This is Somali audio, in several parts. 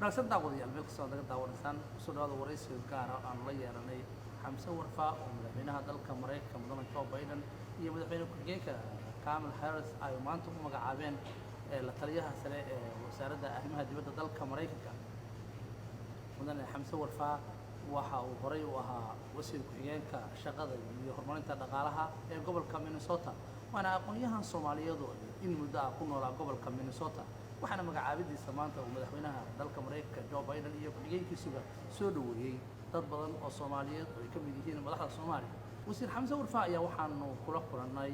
wanaagsan daawadayaal meel kastoo naga daawanaysaan kusoo dhawaada waraysiga gaara aan la yeelanay xamse warfaa oo madaxweynaha dalka Mareykanka mudane Joe Biden iyo madaxweyne ku-xigeenka Kamala Harris ay maanta u magacaabeen la taliyaha sare ee wasaaradda arrimaha dibadda dalka Mareykanka. mudane xamse warfaa waxa uu horay u ahaa wasiir ku-xigeenka shaqada iyo horumarinta dhaqaalaha ee gobolka Minnesota, waana aqoon-yahan Soomaaliyeed oo in muddo ah ku noolaa gobolka Minnesota. waxaana magacaabidiisa maanta uu madaxweynaha dalka Mareykanka Joe Biden iyo ku-xigeenkiisuba soo dhaweeyay dad badan oo Soomaaliyeed oo ay ka mid yihiin madaxda Soomaaliya. wasiir xamse warfaa ayaa waxaanu kula kulannay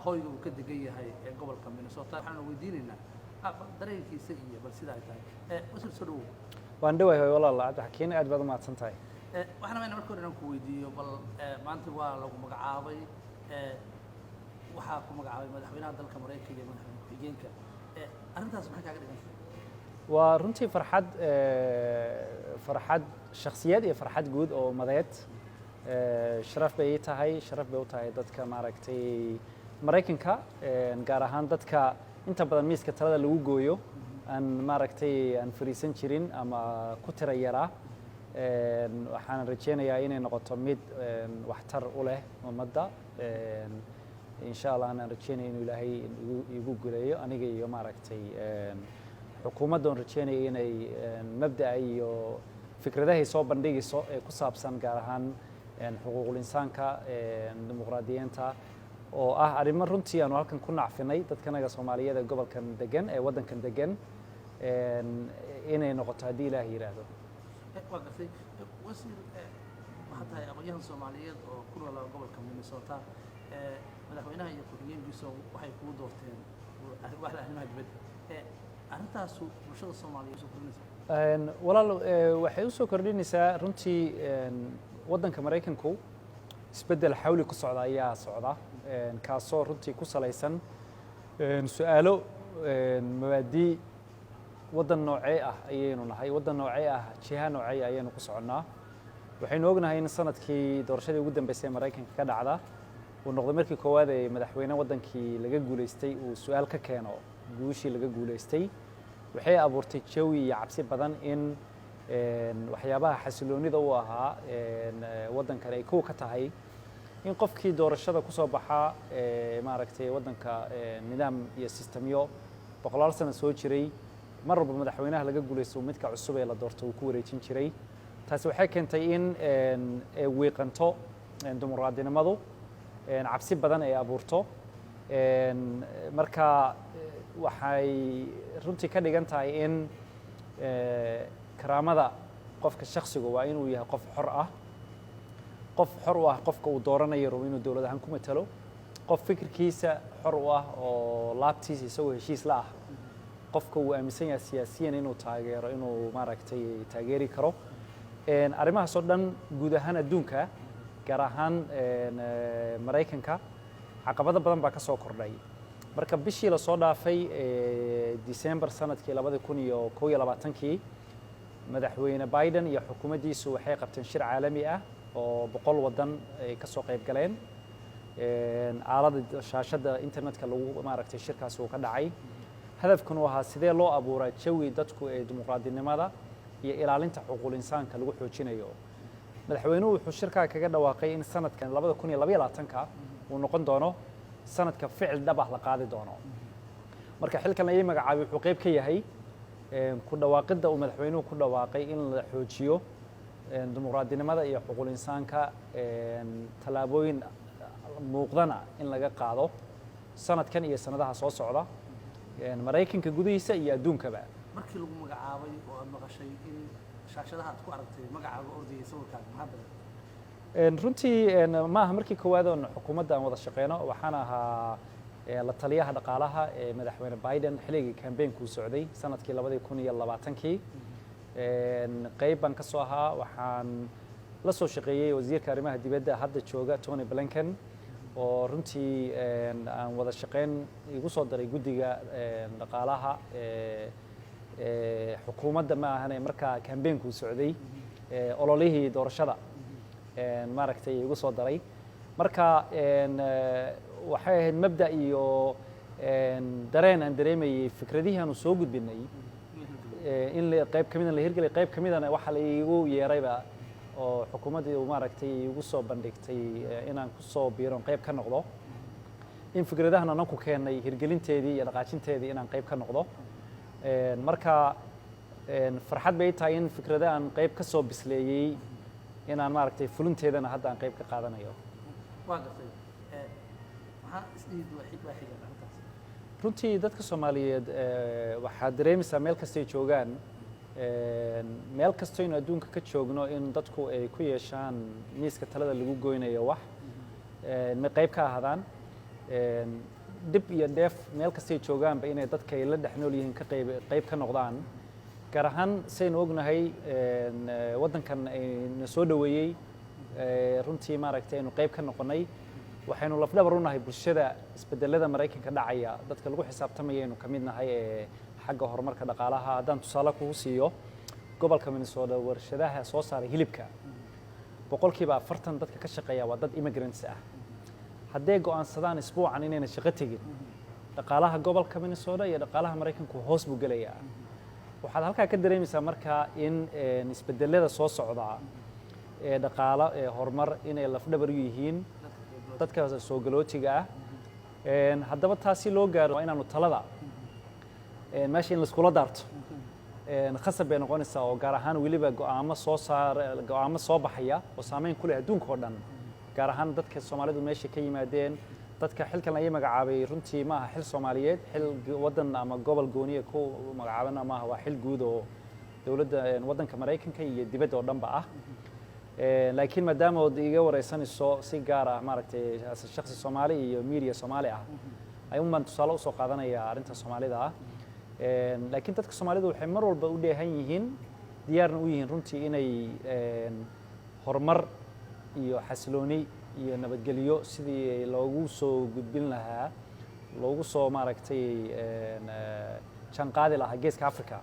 hoyga uu ka degan yahay ee gobolka Minnesota. waxaanu weydiinaynaa dareenkiisa iyo bal sida ay tahay. wasiir soo dhawow. waan dhawahay walaal Cabdixakiin, aad baad u mahadsan tahay. waxaan rabaa marka hore inaan ku weydiiyo bal maanta waa lagu magacaabay waxaa ku magacaabay madaxweynaha dalka Mareykanka iyo madaxweyne ku-xigeenka. arrintaas maxay kaaga dhigan tahay? waa runtii farxad shakhsiyaad iyo farxad guud oo umadeed. sharaf bay tahay, sharaf bay u tahay dadka maaragtay Mareykanka, gaar ahaan dadka inta badan miiska talada lagu gooyo aan maaragtay aan fariisan jirin ama ku tira yaraa. waxaan rajeynayaa inay noqoto mid waxtar u leh ummadda. insha Allah aan rajeynaya inuu ilaahay igu guleeyo aniga iyo maaragtay xukuumaddan rajeynaya inay mabda'a iyo fikradahay soo bandhigayso ee ku saabsan gaar ahaan xuquuqul insaanka, dimuqraadiyiinta oo ah arrimo runtii aanu halkan ku nacfinay dadkanaga Soomaaliyeed ee gobolkan degan ee waddankan degan inay noqoto haddii ilaahay yiraahdo. waa gartay wasiir waxaa tahay aqoon-yahan Soomaaliyeed oo ku nool gobolka Minnesota. madaxweynaha iyo ku-xigeenkiisa waxay kugu doorteen waaxda arrimaha dibadda. arrintaas bulshada Soomaaliyeed soo kordhinaysaa? walaal waxay u soo kordhinaysaa runtii waddanka Mareykanku isbeddel xawli ku socda ayaa socda, kaasoo runtii ku salaysan su'aalo mabaadii waddan noocee ah ayaynu nahay, waddan noocee ah, jiha noocee ayaynu ku soconnaa. waxaynu ognahay in sanadkii doorashadii ugu dambeysay ee Mareykanka ka dhacda uu noqday markii koowaad ee madaxweyne waddankii laga guuleystay uu su'aal ka keeno guushii laga guuleystay. waxay abuurtay jawi iyo cabsi badan in waxyaabaha xasiloonida u ahaa waddankan ay kow ka tahay in qofkii doorashada ku soo baxaa maaragtay waddanka nidaam iyo sistemyo boqolaal sano soo jiray mar walba madaxweynaha laga guuleysto midka cusub ee la doorto uu ku wareejin jiray. taasi waxay keentay in wiiqanto dimuqraadinimadu, cabsi badan ay abuurto. marka waxay runtii ka dhigan tahay in karaamada qofka shakhsiga waa inuu yahay qof xor ah, qof xor u ah qofka uu dooranayo rabo inuu dowlad ahaan ku matalo, qof fikirkiisa xor u ah oo laabtiisa isagoo heshiis la ah qofka uu aaminsan yahay siyaasiyan inuu taageero inuu maaragtay taageeri karo. arrimahaas oo dhan guud ahaan adduunka gaar ahaan Mareykanka caqabado badan baa ka soo kordhay. marka bishii la soo dhaafay December sanadkii 2021 madaxweyne Biden iyo xukuumaddiisu waxay qabteen shir caalami ah oo 100 waddan ay ka soo qayb galeen. aalada shaashada internetka lagu maaragtay shirkaasi uu ka dhacay. hadafkuna ahaa sidee loo abuuraa jawi dadku ee dimuqraadinimada iyo ilaalinta xuquuqul insaanka lagu xoojinayo. madaxweynuhu wuxuu shirkaa kaga dhawaaqay in sanadkan 2022 uu noqon doono sanadka ficil dhab ah la qaadi doono. marka xilkan ay magacaabay wuxuu qayb ka yahay ku dhawaaqidda uu madaxweynuhu ku dhawaaqay in la xoojiyo dimuqraadinimada iyo xuquuqul insaanka, tallaabooyin muuqdana in laga qaado sanadkan iyo sanadaha soo socda Mareykanka gudihiisa iyo adduunkaba. markii lagu magacaabay oo aad maqashay in shaashadaha aad ku aragtay magacaaga ordayay sawirkaaga maxaa dareentay? runtii ma aha markii koowaad oo xukuumadda aan wada shaqeyno. waxaan ahaa la taliyaha dhaqaalaha ee madaxweyne Biden xilligii campaign-ku socday sanadkii 2020. qayb baan ka soo ahaa. waxaan la soo shaqeeyay wasiirka arrimaha dibadda hadda jooga Tony Blinken oo runtii aan wada shaqeyn igu soo daray guddiga dhaqaalaha xukuumadda ma ahan markaa campaign-ku socday ololihii doorashada maaragtay igu soo daray. marka waxay ahayd mabda iyo dareen aan dareemayay fikradihii aanu soo gudbinay in qayb ka midana la hirgelay qayb ka midana waxa la iigu yeerayba oo xukuumaddii maaragtay iigu soo bandhigtay inaan ku soo biiro qayb ka noqdo in fikradahan aan ku keenay hirgelinteedii iyo dhaqaajinteedii inaan qayb ka noqdo marka farxad bay tahay in fikradahan qayb ka soo bisleeyey inaan maaragtay fulinteedana hadda aan qayb ka qaadanayo waa gartay maxaa isdhiid waa xigaa halkaas runtii dadka Soomaaliyeed waxaad dareemaysaa meel kastay joogaan meel kastoo in adduunka ka joogno in dadku ay ku yeeshaan miiska talada lagu goynayo wax ma qayb ka ahaadaan dib iyo dheef meel kastay joogaanba inay dadka ay la dhex nool yihiin ka qayb ka noqdaan gaar ahaan saynu ognahay waddankan ayna soo dhoweeyey runtii maaragtay aynu qayb ka noqonnay waxaynu lafdhabar u nahay bulshada isbedelada Mareykanka dhacaya dadka lagu xisaabtamayaynu ka mid nahay ee xagga horumarka dhaqaalaha haddaan tusaale kugu siiyo gobolka Minnesota warshadaha soo saaray hilibka boqolkiiba 40 dadka ka shaqeeya waa dad immigrants ah hadday go'aansadaan isbuucan inayna shaqo tegin dhaqaalaha gobolka Minnesota iyo dhaqaalaha Mareykanku hoos buu gelayaa waxaad halkaa ka dareemaysaa markaa in isbedelada soo socda ee dhaqaale ee horumar inay lafdhabar u yihiin dadka soo galootiga ah haddaba taasi loo gaaro waa inaanu talada meesha in la iskula daarto khasab bay noqonaysaa oo gaar ahaan weliba go'aamo soo baxaya oo saameyn ku leh adduunka oo dhan gaar ahaan dadka Soomaalidu meesha ka yimaadeen dadka xilkan ay magacaabay runtii ma aha xil Soomaaliyeed xil waddan ama gobol gooniye ku magacaabana ma aha waa xil guud oo dawladda waddanka Mareykanka iyo dibadda oo dhanba ah laakiin maadaama oo iga wareysanayso si gaar ah maaragtay shakhsi Soomaali iyo media Soomaali ah ayuun baan tusaale u soo qaadanayaa arrinta Soomaalida ah laakiin dadka Soomaalidu waxay mar walba u dheehan yihiin diyaarna u yihiin runtii inay horumar iyo xasilooni iyo nabadgelyo sidii loogu soo gudbin lahaa loogu soo maaragtay janqaadi lahaa geeska Afrika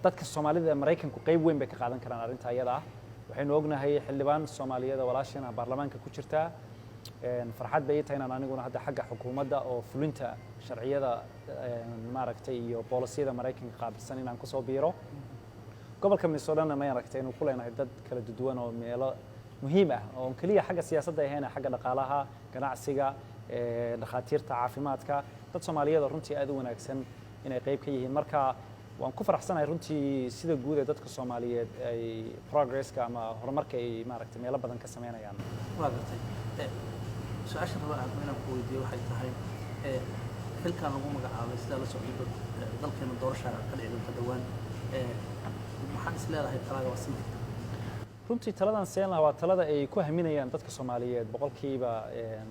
dadka Soomaalida Mareykanku qayb weyn bay ka qaadan karaan arrinta ayada ah waxaynu ognahay xildhibaan Soomaaliyeed walaashana baarlamaanka ku jirta farxad bay tahay inaan aniguna hadda xagga xukuumadda oo fulinta sharciyada maaragtay iyo boolisiyada Mareykanka qaabilsan inaan ku soo biiro gobolka Minnesota ma aragtay inuu ku leenahay dad kala duwan oo meelo muhiim ah oo kaliya xagga siyaasadda ahayn xagga dhaqaalaha ganacsiga dhakhaatiirta caafimaadka dad Soomaaliyeed runtii aad u wanaagsan inay qayb ka yihiin marka waan ku faraxsanahay runtii sida guud ee dadka Soomaaliyeed ay progresska ama horumarka ay maaragtay meelo badan ka sameynayaan waa gartay su'aasha rabaa inaan ku weydiiyo waxay tahay xilkan lagu magacaabay sida la socdo dalkeena doorashada ka dhacday ka dhawaan maxaan is leedahay talada waa siin runtii taladan seen lahaa waa talada ay ku haminayaan dadka Soomaaliyeed boqolkiiba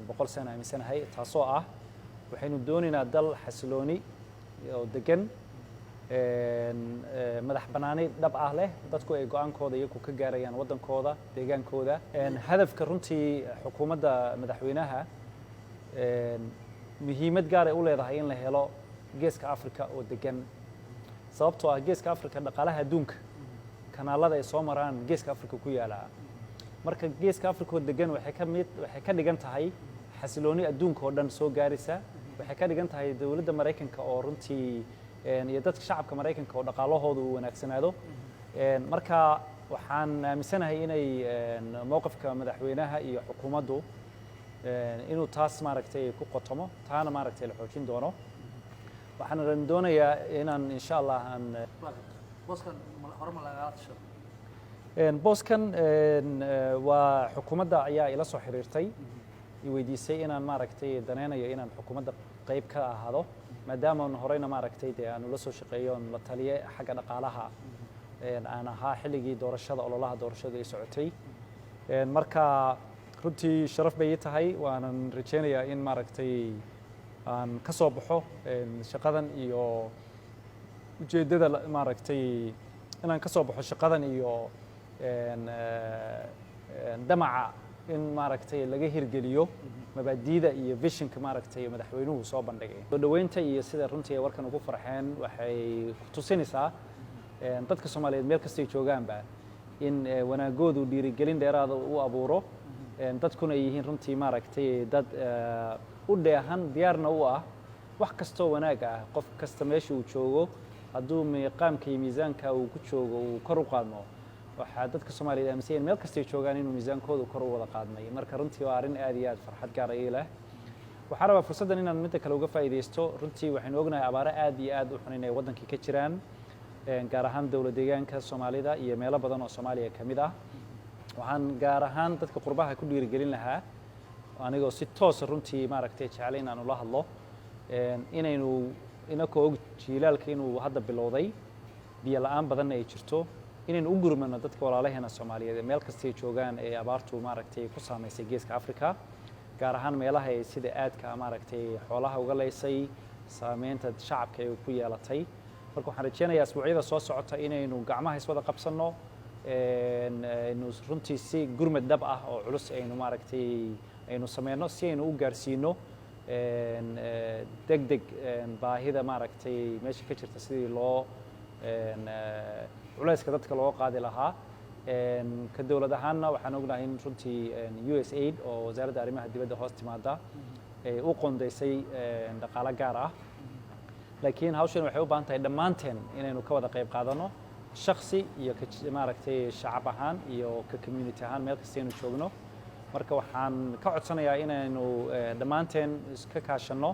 100 sano aaminsanahay taasoo ah waxaynu doonaynaa dal xasilooni oo degan madax banaani dhab ah leh dadku ay go'aankooda iyagu ka gaarayaan waddankooda deegaankooda hadafka runtii xukuumadda madaxweynaha muhiimad gaar ay u leedahay in la helo geeska Afrika oo degan sababtoo ah geeska Afrika dhaqaalaha adduunka kanaalada ay soo maraan geeska Afrika ku yaala marka geeska Afrika oo degan waxay ka dhigan tahay xasilooni adduunka oo dhan soo gaaraysa waxay ka dhigan tahay dawladda Mareykanka oo runtii iyo dadka shacabka Mareykanka oo dhaqaalahoodu u wanaagsanaado marka waxaan aaminsanahay inay mowqifka madaxweynaha iyo xukuumaddu inuu taas maaragtay ku qotomo taana maaragtay la xoojin doono waxaan doonayaa inaan insha Allah aan booskan hore ma laga tasho booskan waa xukuumadda ayaa ila soo xiriirtay i weydiisay inaan maaragtay daneynayo inaan xukuumadda qayb ka ahaado maadaama aan horeyna maaragtay aan ula soo shaqeeyo la taliye xagga dhaqaalaha aan ahaa xilligii doorashada ololaha doorashada ay socotay marka runtii sharaf bay tahay waanan rajeynayaa in maaragtay aan ka soo baxo shaqadan iyo ujeedada maaragtay inaan ka soo baxo shaqadan iyo damaca in maaragtay laga hirgeliyo mabaadiida iyo visionka maaragtay madaxweynuhu soo bandhigay soo dhaweynta iyo sida runtii ay warkan ugu farxeen waxay ku tusinaysaa dadka Soomaaliyeed meel kasta ay joogaanba in wanaagoodu dhiirigelin dheeraad u abuuro dadkuna ay yihiin runtii maaragtay dad u dheehan diyaarna u ah wax kastoo wanaag ah qof kasta meesha uu joogo hadduu meeqaamka iyo miisaanka uu ku joogo uu kor u qaadmo waxaa dadka Soomaaliyeed aaminsan yihiin meel kastay joogaan inuu miisaankoodu kor u wada qaadmay marka runtii waa arrin aad iyo aad farxad gaar ah ii leh waxaan rabaa fursaddan inaan midda kale uga faa'iidaysto runtii waxaynu ognahay abaaro aad iyo aad u xun inay waddankii ka jiraan gaar ahaan dowlad deegaanka Soomaalida iyo meelo badan oo Soomaaliya ka mid ah waxaan gaar ahaan dadka qurbaha ku dhiirigelin lahaa anigoo si toos runtii maaragtay jecel in aan ula hadlo inaynu inakoo og jiilaalka inuu hadda bilowday biyo la'aan badanna ay jirto inaynu u gurmano dadka walaalaheena Soomaaliyeed meel kastay joogaan ee abaartu maaragtay ku saameysay geeska Afrika gaar ahaan meelaha ay sida aadka maaragtay xoolaha uga leysay saameynta shacabka ay ku yeelatay marka waxaan rajeynayaa asbuucyada soo socota inaynu gacmaha iswada qabsanno aynu runtii si gurmad dhab ah oo culus aynu maaragtay aynu sameyno si aynu u gaarsiino degdeg baahida maaragtay meesha ka jirta sidii loo culayska dadka loo qaadi lahaa ka dowlad ahaanna waxaan ognahay in runtii USAID oo wasaaradda arrimaha dibadda hoos timaada ay u qoondeysay dhaqaale gaar ah laakiin hawshan waxay u baahan tahay dhammaanteen inaynu ka wada qayb qaadano shakhsi iyo maaragtay shacab ahaan iyo ka community ahaan meel kasta aynu joogno marka waxaan ka codsanayaa inaynu dhammaanteen iska kaashanno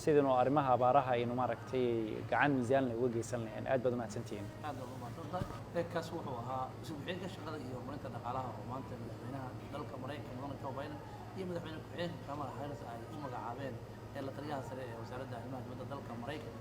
sidaynu arrimaha abaaraha aynu maaragtay gacan miisaan leh uga geysan lahayn aad baad u mahadsantihiin aad baad u mahadsantahay kaas wuxuu ahaa isubuxiinka shaqada iyo horumarinta dhaqaalaha oo maanta madaxweynaha dalka Mareykanka mudane Joe Biden iyo madaxweyne ku-xigeenka Kamala Harris ay u magacaabeen la taliyaha sare ee wasaaradda arrimaha dibadda dalka Mareykanka